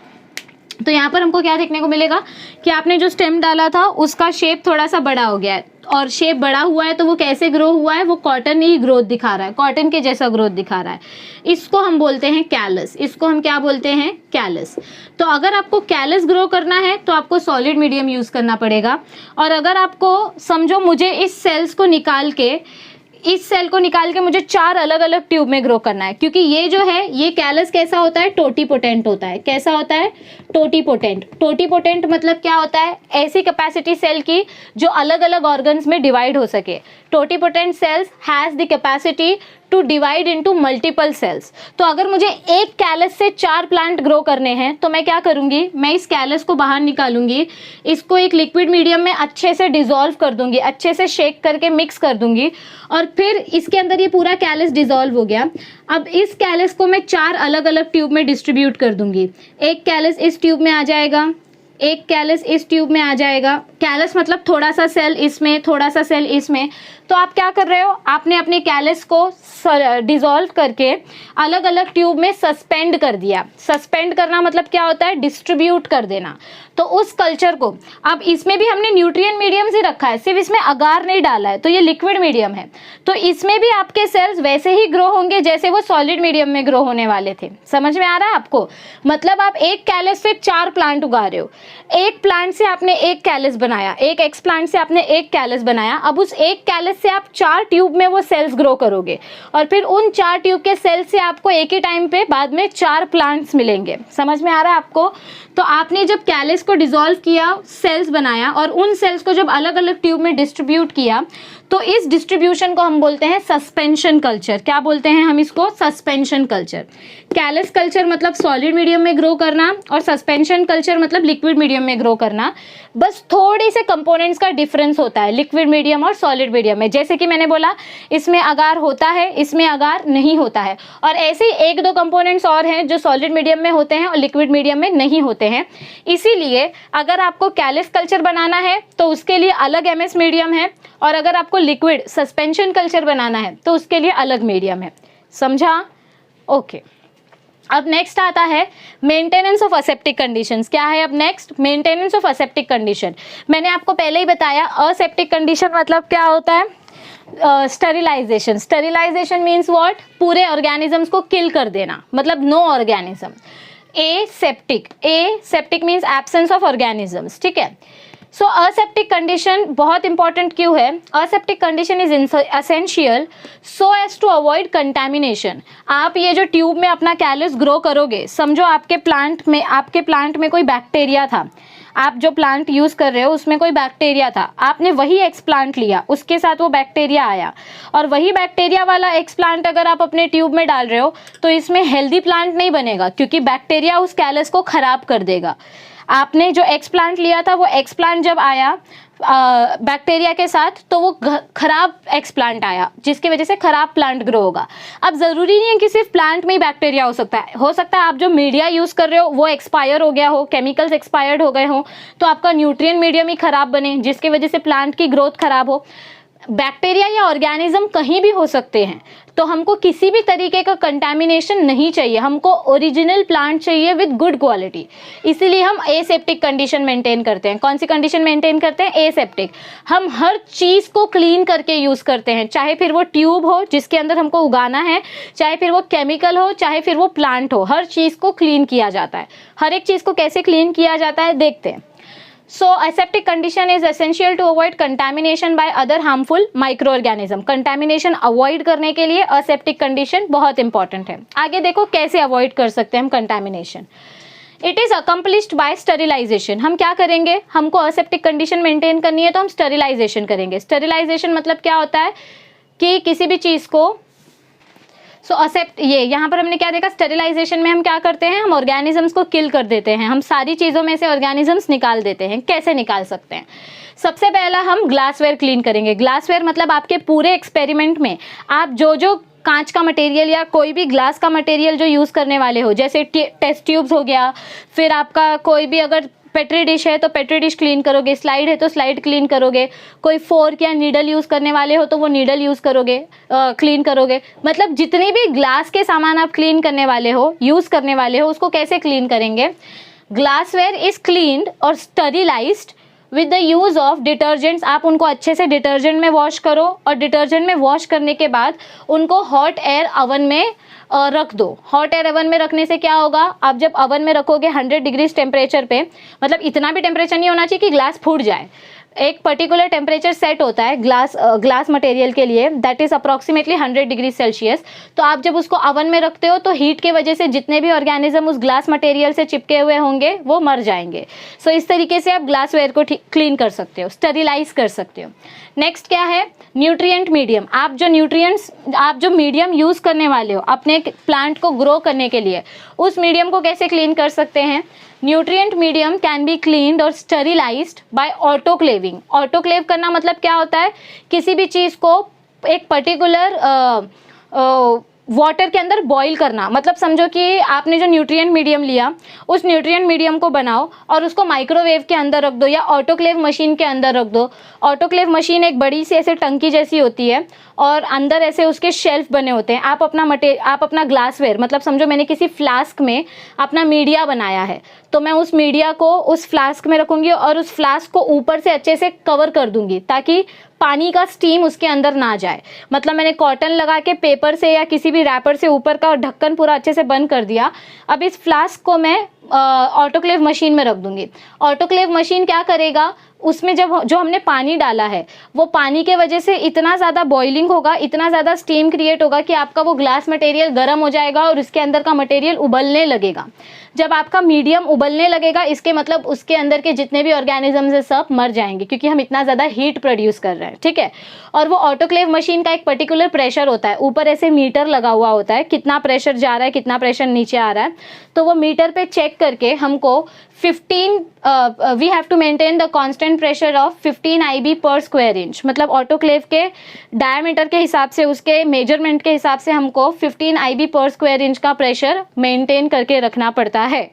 तो यहाँ पर हमको क्या देखने को मिलेगा कि आपने जो स्टेम डाला था उसका शेप थोड़ा सा बड़ा हो गया है, और शेप बड़ा हुआ है तो वो कैसे ग्रो हुआ है? वो कॉटन ही ग्रोथ दिखा रहा है, कॉटन के जैसा ग्रोथ दिखा रहा है। इसको हम बोलते हैं कैलस। इसको हम क्या बोलते हैं? कैलस। तो अगर आपको कैलस ग्रो करना है तो आपको सॉलिड मीडियम यूज़ करना पड़ेगा। और अगर आपको समझो मुझे इस सेल को निकाल के मुझे 4 अलग अलग ट्यूब में ग्रो करना है, क्योंकि ये जो है ये कैलस कैसा होता है? टोटीपोटेंट होता है। कैसा होता है? टोटीपोटेंट। टोटीपोटेंट मतलब क्या होता है? ऐसी कैपेसिटी सेल की जो अलग अलग ऑर्गन्स में डिवाइड हो सके। Totipotent cells has the capacity to divide into multiple cells. तो अगर मुझे एक कैलस से 4 प्लांट ग्रो करने हैं तो मैं क्या करूंगी? मैं इस कैलस को बाहर निकालूंगी, इसको एक लिक्विड मीडियम में अच्छे से डिसॉल्व कर दूंगी, अच्छे से शेक करके मिक्स कर दूंगी, और फिर इसके अंदर ये पूरा कैलस डिसॉल्व हो गया। अब इस कैलस को मैं 4 अलग अलग ट्यूब में डिस्ट्रीब्यूट कर दूंगी। एक कैलस इस ट्यूब में आ जाएगा, एक कैलस इस ट्यूब में आ जाएगा। कैलस मतलब थोड़ा सा सेल इसमें, थोड़ा सा सेल इसमें। तो आप क्या कर रहे हो? आपने अपने कैलस को डिसॉल्व करके अलग अलग ट्यूब में सस्पेंड कर दिया। सस्पेंड करना मतलब क्या होता है? डिस्ट्रीब्यूट कर देना। तो उस कल्चर को, अब इसमें भी हमने न्यूट्रिएंट मीडियम से रखा है, सिर्फ इसमें अगार नहीं डाला है, तो ये लिक्विड मीडियम है। तो इसमें भी आपके सेल्स वैसे ही ग्रो होंगे जैसे वो सॉलिड मीडियम में ग्रो होने वाले थे। समझ में आ रहा है आपको? मतलब आप एक कैलस से 4 प्लांट उगा रहे हो। एक प्लांट से आपने एक कैलस बनाया, एक एक्स प्लांट से आपने एक कैलस बनाया। अब उस एक कैलस से आप 4 ट्यूब में वो सेल्स ग्रो करोगे, और फिर उन 4 ट्यूब के सेल्स से आपको एक ही टाइम पे बाद में 4 प्लांट्स मिलेंगे। समझ में आ रहा है आपको? तो आपने जब कैलस को डिसॉल्व किया, सेल्स बनाया, और उन सेल्स को जब अलग अलग ट्यूब में डिस्ट्रीब्यूट किया, तो इस डिस्ट्रीब्यूशन को हम बोलते हैं सस्पेंशन कल्चर। क्या बोलते हैं हम इसको? Suspension culture. कैलस कल्चर मतलब सॉलिड मीडियम में ग्रो करना, और सस्पेंशन कल्चर मतलब लिक्विड मीडियम में ग्रो करना। बस थोड़े से कंपोनेंट्स का डिफरेंस होता है लिक्विड मीडियम और सॉलिड मीडियम में। जैसे कि मैंने बोला, इसमें अगार होता है, इसमें अगार नहीं होता है। और ऐसे ही 1-2 कंपोनेंट्स और हैं जो सॉलिड मीडियम में होते हैं और लिक्विड मीडियम में नहीं होते हैं। इसीलिए अगर आपको कैलस कल्चर बनाना है तो उसके लिए अलग एमएस मीडियम है, और अगर आपको लिक्विड सस्पेंशन कल्चर बनाना है तो उसके लिए अलग मीडियम है। समझा? ओके। अब नेक्स्ट आता है मेंटेनेंस ऑफ असेप्टिक कंडीशंस। क्या है अब next? Maintenance of aseptic condition. मैंने आपको पहले ही बताया, असेप्टिक कंडीशन मतलब क्या होता है? स्टरिलाइजेशन। Sterilisation means what? पूरे ऑर्गेनिजम्स को किल कर देना, मतलब no organism. Aseptic means absence of organisms, ठीक है। सो असेप्टिक कंडीशन बहुत इंपॉर्टेंट क्यों है? Aseptic condition is essential so as to avoid contamination. आप ये जो ट्यूब में अपना कैलस ग्रो करोगे, समझो आपके प्लांट में कोई बैक्टीरिया था, आप जो प्लांट यूज़ कर रहे हो उसमें कोई बैक्टीरिया था, आपने वही एक्सप्लांट लिया, उसके साथ वो बैक्टीरिया आया, और वही बैक्टीरिया वाला एक्सप्लांट अगर आप अपने ट्यूब में डाल रहे हो तो इसमें हेल्दी प्लांट नहीं बनेगा, क्योंकि बैक्टीरिया उस कैलस को ख़राब कर देगा। आपने जो एक्सप्लांट लिया था, वो एक्सप्लांट जब आया बैक्टीरिया के साथ, तो वो खराब एक्सप्लांट आया, जिसकी वजह से खराब प्लांट ग्रो होगा। अब ज़रूरी नहीं है कि सिर्फ प्लांट में ही बैक्टीरिया हो सकता है आप जो मीडिया यूज़ कर रहे हो वो एक्सपायर हो गया हो, केमिकल्स एक्सपायर्ड हो गए हो, तो आपका न्यूट्रिएंट मीडियम ही खराब बने, जिसकी वजह से प्लांट की ग्रोथ खराब हो। बैक्टीरिया या ऑर्गेनिज्म कहीं भी हो सकते हैं, तो हमको किसी भी तरीके का कंटामिनेशन नहीं चाहिए, हमको ओरिजिनल प्लांट चाहिए विद गुड क्वालिटी। इसीलिए हम एसेप्टिक कंडीशन मेंटेन करते हैं। कौन सी कंडीशन मेंटेन करते हैं? एसेप्टिक। हम हर चीज़ को क्लीन करके यूज़ करते हैं, चाहे फिर वो ट्यूब हो जिसके अंदर हमको उगाना है, चाहे फिर वो केमिकल हो, चाहे फिर वो प्लांट हो, हर चीज़ को क्लीन किया जाता है। हर एक चीज़ को कैसे क्लीन किया जाता है देखते हैं। So aseptic condition is essential to avoid contamination by other harmful microorganism. Contamination avoid करने के लिए aseptic condition बहुत important है। आगे देखो कैसे avoid कर सकते हैं हम contamination. It is accomplished by sterilization. हम क्या करेंगे? हमको aseptic condition maintain करनी है तो हम sterilization करेंगे। Sterilization मतलब क्या होता है कि किसी भी चीज़ को ये यहाँ पर हमने क्या देखा, स्टेरिलाइजेशन में हम क्या करते हैं, हम ऑर्गेनिजम्स को किल कर देते हैं, हम सारी चीज़ों में से ऑर्गेनिजम्स निकाल देते हैं। कैसे निकाल सकते हैं? सबसे पहला हम ग्लासवेयर क्लीन करेंगे। ग्लासवेयर मतलब आपके पूरे एक्सपेरिमेंट में आप जो कांच का मटेरियल या कोई भी ग्लास का मटेरियल जो यूज़ करने वाले हो, जैसे टेस्ट ट्यूब्स हो गया, फिर आपका कोई भी अगर पेट्री डिश है तो पेट्री डिश क्लीन करोगे, स्लाइड है तो स्लाइड क्लीन करोगे, कोई फोर्क या नीडल यूज़ करने वाले हो तो वो नीडल यूज़ करोगे, क्लीन करोगे। मतलब जितनी भी ग्लास के सामान आप क्लीन करने वाले हो, यूज़ करने वाले हो, उसको कैसे क्लीन करेंगे? ग्लासवेयर इज़ क्लीन्ड और sterilised with the use of detergents. आप उनको अच्छे से डिटर्जेंट में वॉश करो और डिटर्जेंट में वॉश करने के बाद उनको हॉट एयर ओवन में रख दो। हॉट एयर ओवन में रखने से क्या होगा, आप जब ओवन में रखोगे 100 डिग्री टेम्परेचर पे, मतलब इतना भी टेम्परेचर नहीं होना चाहिए कि ग्लास फूट जाए, एक पर्टिकुलर टेम्परेचर सेट होता है ग्लास मटेरियल के लिए, that is approximately 100 degree Celsius. तो आप जब उसको ओवन में रखते हो तो हीट के वजह से जितने भी ऑर्गेनिज्म उस ग्लास मटेरियल से चिपके हुए होंगे वो मर जाएंगे। सो इस तरीके से आप ग्लासवेयर को क्लीन कर सकते हो, स्टेरिलाइज कर सकते हो। नेक्स्ट क्या है? Nutrient medium. आप जो मीडियम यूज़ करने वाले हो अपने प्लांट को ग्रो करने के लिए, उस मीडियम को कैसे क्लीन कर सकते हैं? Nutrient medium can be cleaned और स्टरीलाइज्ड बाय ऑटोक्लेविंग। ऑटोक्लेव करना मतलब क्या होता है? किसी भी चीज़ को एक पर्टिकुलर वाटर के अंदर बॉईल करना। मतलब समझो कि आपने जो न्यूट्रिएंट मीडियम लिया, उस न्यूट्रिएंट मीडियम को बनाओ और उसको माइक्रोवेव के अंदर रख दो या ऑटोक्लेव मशीन के अंदर रख दो। ऑटोक्लेव मशीन एक बड़ी सी ऐसे टंकी जैसी होती है और अंदर ऐसे उसके शेल्फ बने होते हैं। आप अपना ग्लासवेयर, मतलब समझो मैंने किसी फ्लास्क में अपना मीडिया बनाया है, तो मैं उस मीडिया को उस फ्लास्क में रखूँगी और उस फ्लास्क को ऊपर से अच्छे से कवर कर दूँगी ताकि पानी का स्टीम उसके अंदर ना जाए। मतलब मैंने कॉटन लगा के पेपर से या किसी भी रैपर से ऊपर का ढक्कन पूरा अच्छे से बंद कर दिया। अब इस फ्लास्क को मैं ऑटोक्लेव मशीन में रख दूँगी। ऑटोक्लेव मशीन क्या करेगा, उसमें जो हमने पानी डाला है वो पानी के वजह से इतना ज़्यादा बॉइलिंग होगा, इतना ज़्यादा स्टीम क्रिएट होगा कि आपका वो ग्लास मटेरियल गर्म हो जाएगा और उसके अंदर का मटेरियल उबलने लगेगा। जब आपका मीडियम उबलने लगेगा, इसके मतलब उसके अंदर के जितने भी ऑर्गेनिजम्स है सब मर जाएंगे, क्योंकि हम इतना ज़्यादा हीट प्रोड्यूस कर रहे हैं। ठीक है। और वो ऑटोक्लेव मशीन का एक पर्टिकुलर प्रेशर होता है, ऊपर ऐसे मीटर लगा हुआ होता है, कितना प्रेशर जा रहा है, कितना प्रेशर नीचे आ रहा है। तो वो मीटर पे चेक करके हमको 15 we have to maintain the constant pressure of 15 IB पर स्क्वायर इंच। मतलब ऑटोक्लेव के डायमीटर के हिसाब से, उसके मेजरमेंट के हिसाब से हमको 15 IB पर स्क्वायर इंच का प्रेशर मेंटेन करके रखना पड़ता है।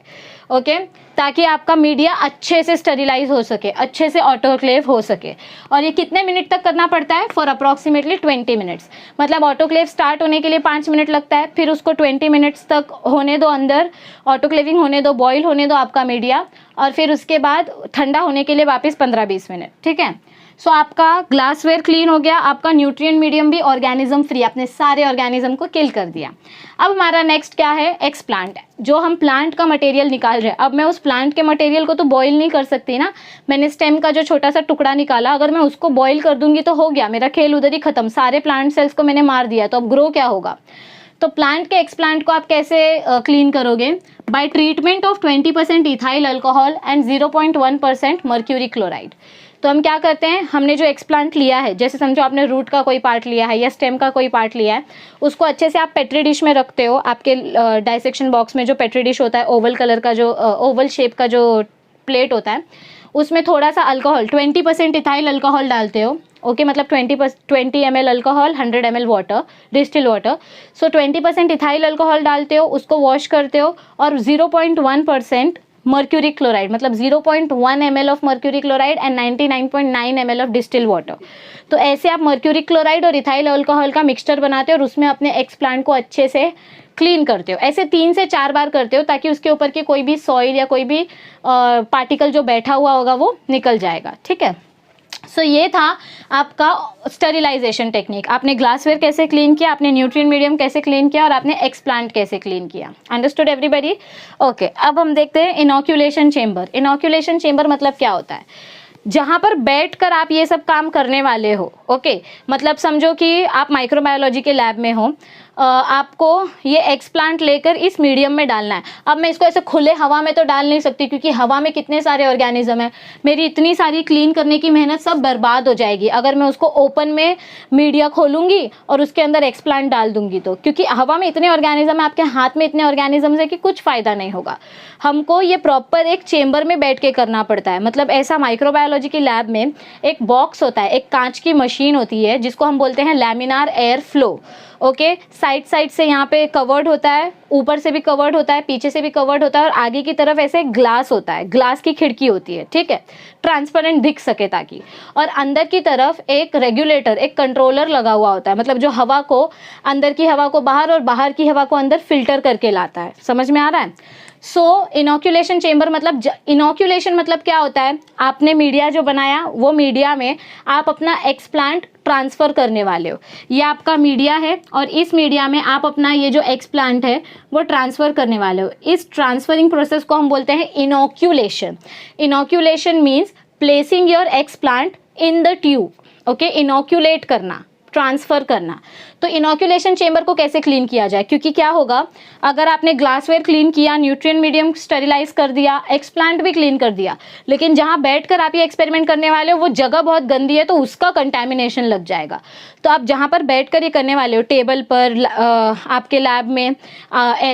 ओके, ताकि आपका मीडिया अच्छे से स्टेरिलाइज हो सके, अच्छे से ऑटोक्लेव हो सके। और ये कितने मिनट तक करना पड़ता है? For approximately 20 minutes. मतलब ऑटोक्लेव स्टार्ट होने के लिए 5 मिनट लगता है, फिर उसको 20 मिनट्स तक होने दो, अंदर ऑटोक्लेविंग होने दो, बॉईल होने दो आपका मीडिया, और फिर उसके बाद ठंडा होने के लिए वापस 15-20 मिनट। ठीक है। सो आपका ग्लासवेयर क्लीन हो गया, आपका न्यूट्रिएंट मीडियम भी ऑर्गेनिज्म फ्री, आपने सारे ऑर्गेनिज्म को किल कर दिया। अब हमारा नेक्स्ट क्या है? एक्सप्लांट। जो हम प्लांट का मटेरियल निकाल रहे हैं, अब मैं उस प्लांट के मटेरियल को तो बॉईल नहीं कर सकती ना। मैंने स्टेम का जो छोटा सा टुकड़ा निकाला, अगर मैं उसको बॉईल कर दूंगी तो हो गया, मेरा खेल उधर ही खत्म, सारे प्लांट सेल्स को मैंने मार दिया, तो अब ग्रो क्या होगा? तो प्लांट के एक्सप्लांट को आप कैसे क्लीन करोगे? Bye treatment of 20% ethyl alcohol and 0.1% mercury chloride. तो हम क्या करते हैं, हमने जो एक्सप्लांट लिया है, जैसे समझो आपने रूट का कोई पार्ट लिया है या स्टेम का कोई पार्ट लिया है, उसको अच्छे से आप पेट्री डिश में रखते हो। आपके डाइसेक्शन बॉक्स में जो पेट्री डिश होता है, ओवल कलर का जो ओवल शेप का जो प्लेट होता है, उसमें थोड़ा सा अल्कोहल 20% इथाइल अल्कोहल डालते हो। ओके, मतलब 20 ml alcohol, 100 ml water, distil water. So 20% ethyl alcohol डालते हो, उसको वॉश करते हो और 0.1% मर्क्यूरी क्लोराइड, मतलब 0.1 ml of mercury chloride and 99.9 ml of distil water. तो ऐसे आप मर्क्यूरी क्लोराइड और इथाइल अल्कोहल का मिक्सचर बनाते हो और उसमें अपने एक्स प्लांट को अच्छे से क्लीन करते हो। ऐसे 3 से 4 बार करते हो ताकि उसके ऊपर के कोई भी सॉइल या कोई भी पार्टिकल जो बैठा हुआ होगा वो निकल जाएगा, ठीक है। सो ये था आपका स्टरिलाइजेशन टेक्निक। आपने ग्लासवेयर कैसे क्लीन किया, आपने न्यूट्रिएंट मीडियम कैसे क्लीन किया और आपने एक्सप्लांट कैसे क्लीन किया। Understood everybody? ओके, अब हम देखते हैं इनॉक्यूलेशन चेंबर। इनॉक्यूलेशन चेंबर मतलब क्या होता है? जहाँ पर बैठकर आप ये सब काम करने वाले हो, ओके। मतलब समझो कि आप माइक्रोबायोलॉजी के लैब में हो, आपको ये एक्सप्लांट लेकर इस मीडियम में डालना है। अब मैं इसको ऐसे खुले हवा में तो डाल नहीं सकती क्योंकि हवा में कितने सारे ऑर्गेनिज्म हैं, मेरी इतनी सारी क्लीन करने की मेहनत सब बर्बाद हो जाएगी अगर मैं उसको ओपन में मीडिया खोलूंगी और उसके अंदर एक्सप्लांट डाल दूंगी तो, क्योंकि हवा में इतने ऑर्गेनिज्म है, आपके हाथ में इतने ऑर्गेनिज्म है कि कुछ फ़ायदा नहीं होगा। हमको ये प्रॉपर एक चेम्बर में बैठ के करना पड़ता है। मतलब ऐसा माइक्रोबायोलॉजी की लैब में एक बॉक्स होता है, एक कांच की मशीन होती है जिसको हम बोलते हैं laminar air flow, okay. Side से यहाँ पे कवर्ड होता है, ऊपर से भी कवर्ड होता है, पीछे से भी कवर्ड होता है और आगे की तरफ ऐसे ग्लास होता है, ग्लास की खिड़की होती है, ठीक है, ट्रांसपेरेंट दिख सके ताकि। और अंदर की तरफ एक रेगुलेटर, एक कंट्रोलर लगा हुआ होता है, मतलब जो हवा को, अंदर की हवा को बाहर और बाहर की हवा को अंदर फिल्टर करके लाता है। समझ में आ रहा है? सो इनॉक्यूलेशन चेंबर मतलब, इनॉक्यूलेशन मतलब क्या होता है? आपने मीडिया जो बनाया वो मीडिया में आप अपना एक्सप्लांट ट्रांसफ़र करने वाले हो। ये आपका मीडिया है और इस मीडिया में आप अपना ये जो एक्सप्लांट है वो ट्रांसफ़र करने वाले हो। इस ट्रांसफरिंग प्रोसेस को हम बोलते हैं inoculation. Inoculation means placing your explant in the tube, okay. Inoculate करना, ट्रांसफ़र करना। तो इनॉक्यूलेशन चेंबर को कैसे क्लीन किया जाए? क्योंकि क्या होगा, अगर आपने ग्लासवेयर क्लीन किया, न्यूट्रिएंट मीडियम स्टेरिलाइज कर दिया, एक्सप्लांट भी क्लीन कर दिया, लेकिन जहाँ बैठकर आप ये एक्सपेरिमेंट करने वाले हो वो जगह बहुत गंदी है तो उसका कंटैमिनेशन लग जाएगा। तो आप जहाँ पर बैठकर ये करने वाले हो, टेबल पर, आपके लैब में,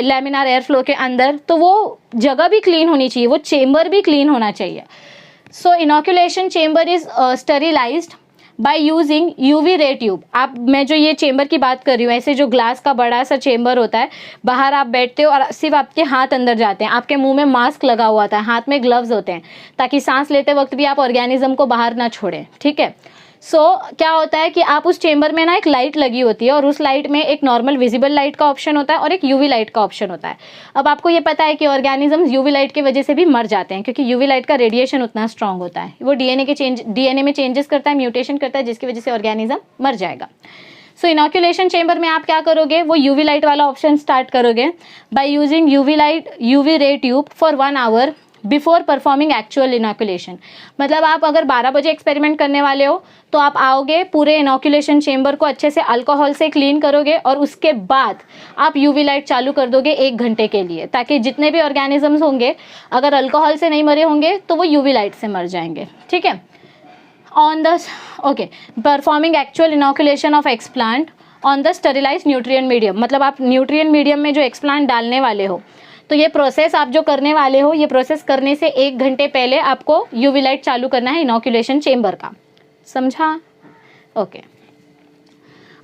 लैमिनार एयर फ्लो के अंदर, तो वो जगह भी क्लीन होनी चाहिए, वो चेंबर भी क्लीन होना चाहिए। So inoculation chamber is sterilised by using UV ray tube. आप, मैं जो ये चेंबर की बात कर रही हूँ, ऐसे जो ग्लास का बड़ा सा चेंबर होता है, बाहर आप बैठते हो और सिर्फ आपके हाथ अंदर जाते हैं, आपके मुंह में मास्क लगा हुआ होता है, हाथ में ग्लव्स होते हैं ताकि सांस लेते वक्त भी आप ऑर्गेनिज्म को बाहर ना छोड़ें, ठीक है। सो क्या होता है कि आप उस चेंबर में ना एक लाइट लगी होती है और उस लाइट में एक नॉर्मल विजिबल लाइट का ऑप्शन होता है और एक यूवी लाइट का ऑप्शन होता है। अब आपको ये पता है कि ऑर्गेनिजम्स यूवी लाइट की वजह से भी मर जाते हैं क्योंकि यूवी लाइट का रेडिएशन उतना स्ट्रांग होता है, वो डीएनए में चेंजेस करता है, म्यूटेशन करता है, जिसकी वजह से ऑर्गेनिज्म मर जाएगा। सो इनॉक्यूलेशन चेंबर में आप क्या करोगे, वो यूवी लाइट वाला ऑप्शन स्टार्ट करोगे bye using UV ray tube for 1 hour before performing actual inoculation. मतलब आप अगर 12 बजे एक्सपेरिमेंट करने वाले हो तो आप आओगे, पूरे इनॉक्यूलेशन चेंबर को अच्छे से अल्कोहल से क्लीन करोगे और उसके बाद आप यूवी लाइट चालू कर दोगे 1 घंटे के लिए, ताकि जितने भी ऑर्गेनिजम्स होंगे अगर अल्कोहल से नहीं मरे होंगे तो वो यूवी लाइट से मर जाएंगे, ठीक है। On the performing actual inoculation of explant on the sterilised nutrient medium. मतलब आप न्यूट्रिएंट मीडियम में जो एक्सप्लांट डालने वाले हो, तो ये प्रोसेस आप जो करने वाले हो, ये प्रोसेस करने से 1 घंटे पहले आपको यूवी लाइट चालू करना है इनॉक्यूलेशन चेंबर का। समझा? ओके।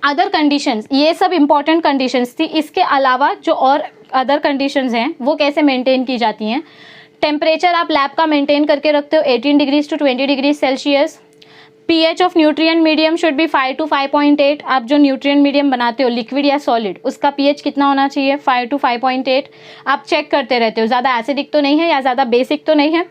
अदर कंडीशंस, ये सब इंपॉर्टेंट कंडीशंस थी। इसके अलावा जो और अदर कंडीशंस हैं वो कैसे मेंटेन की जाती हैं? टेम्परेचर आप लैब का मेंटेन करके रखते हो 18 degrees to 20 degrees Celsius. pH of nutrient medium should be 5 to 5.8। आप जो न्यूट्रिएंट मीडियम बनाते हो, लिक्विड या सॉलिड, उसका pH कितना होना चाहिए? 5 to 5.8। आप चेक करते रहते हो, ज़्यादा एसिडिक तो नहीं है या ज़्यादा बेसिक तो नहीं है।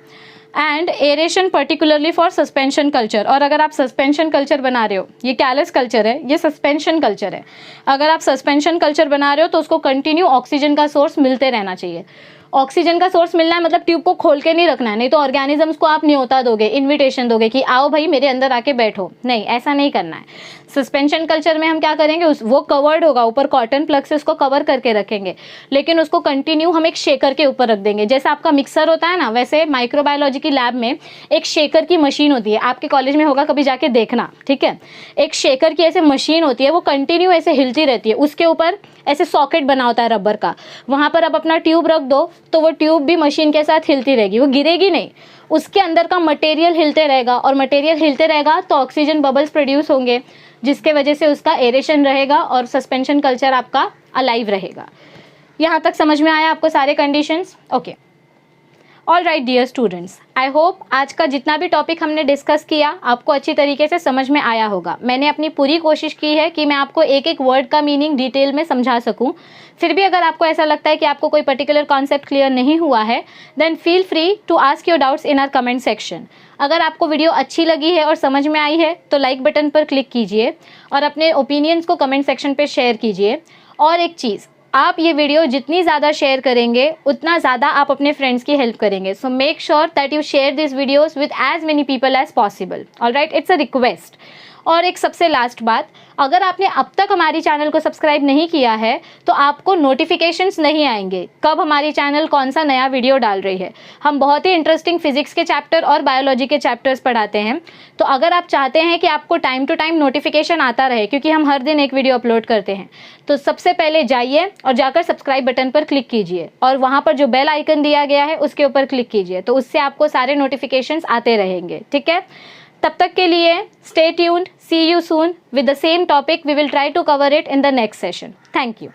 And aeration particularly for suspension culture. और अगर आप सस्पेंशन कल्चर बना रहे हो, ये कैलस कल्चर है, ये सस्पेंशन कल्चर है, अगर आप सस्पेंशन कल्चर बना रहे हो तो उसको कंटिन्यू ऑक्सीजन का सोर्स मिलते रहना चाहिए। ऑक्सीजन का सोर्स मिलना है मतलब ट्यूब को खोल के नहीं रखना है, नहीं तो ऑर्गेनिजम्स को आप न्योता दोगे, इन्विटेशन दोगे कि आओ भाई मेरे अंदर आके बैठो, नहीं, ऐसा नहीं करना है। सस्पेंशन कल्चर में हम क्या करेंगे, वो कवर्ड होगा, ऊपर कॉटन प्लग से उसको कवर करके रखेंगे, लेकिन उसको कंटिन्यू हम एक शेकर के ऊपर रख देंगे। जैसा आपका मिक्सर होता है ना, वैसे माइक्रोबायोलॉजी की लैब में एक शेकर की मशीन होती है, आपके कॉलेज में होगा, कभी जाके देखना, ठीक है। एक शेकर की ऐसे मशीन होती है, वो कंटिन्यू ऐसे हिलती रहती है, उसके ऊपर ऐसे सॉकेट बना होता है रबर का, वहाँ पर आप अपना ट्यूब रख दो तो वो ट्यूब भी मशीन के साथ हिलती रहेगी, वो गिरेगी नहीं, उसके अंदर का मटेरियल हिलते रहेगा, और मटेरियल हिलते रहेगा तो ऑक्सीजन बबल्स प्रोड्यूस होंगे, जिसके वजह से उसका एरेशन रहेगा और सस्पेंशन कल्चर आपका अलाइव रहेगा। यहाँ तक समझ में आया आपको सारे conditions? Okay. All right dear students, I hope आज का जितना भी टॉपिक हमने डिस्कस किया आपको अच्छी तरीके से समझ में आया होगा। मैंने अपनी पूरी कोशिश की है कि मैं आपको एक एक वर्ड का मीनिंग डिटेल में समझा सकूं। फिर भी अगर आपको ऐसा लगता है कि आपको कोई पर्टिकुलर कॉन्सेप्ट क्लियर नहीं हुआ है, then feel free to ask your doubts in our comment section. अगर आपको वीडियो अच्छी लगी है और समझ में आई है तो लाइक बटन पर क्लिक कीजिए और अपने ओपिनियंस को कमेंट सेक्शन पर शेयर कीजिए। और एक चीज़, आप ये वीडियो जितनी ज़्यादा शेयर करेंगे उतना ज़्यादा आप अपने फ्रेंड्स की हेल्प करेंगे। So make sure that you share this videos with as many people as possible. Alright, it's a request. और एक सबसे लास्ट बात, अगर आपने अब तक हमारी चैनल को सब्सक्राइब नहीं किया है तो आपको नोटिफिकेशंस नहीं आएंगे कब हमारी चैनल कौन सा नया वीडियो डाल रही है। हम बहुत ही इंटरेस्टिंग फिजिक्स के चैप्टर और बायोलॉजी के चैप्टर्स पढ़ाते हैं। तो अगर आप चाहते हैं कि आपको टाइम टू टाइम नोटिफिकेशन आता रहे, क्योंकि हम हर दिन एक वीडियो अपलोड करते हैं, तो सबसे पहले जाइए और जाकर सब्सक्राइब बटन पर क्लिक कीजिए और वहाँ पर जो बेल आइकन दिया गया है उसके ऊपर क्लिक कीजिए। तो उससे आपको सारे नोटिफिकेशंस आते रहेंगे। ठीक है, तब तक के लिए stay tuned, see you soon with the same topic. We will try to cover it in the next session. Thank you.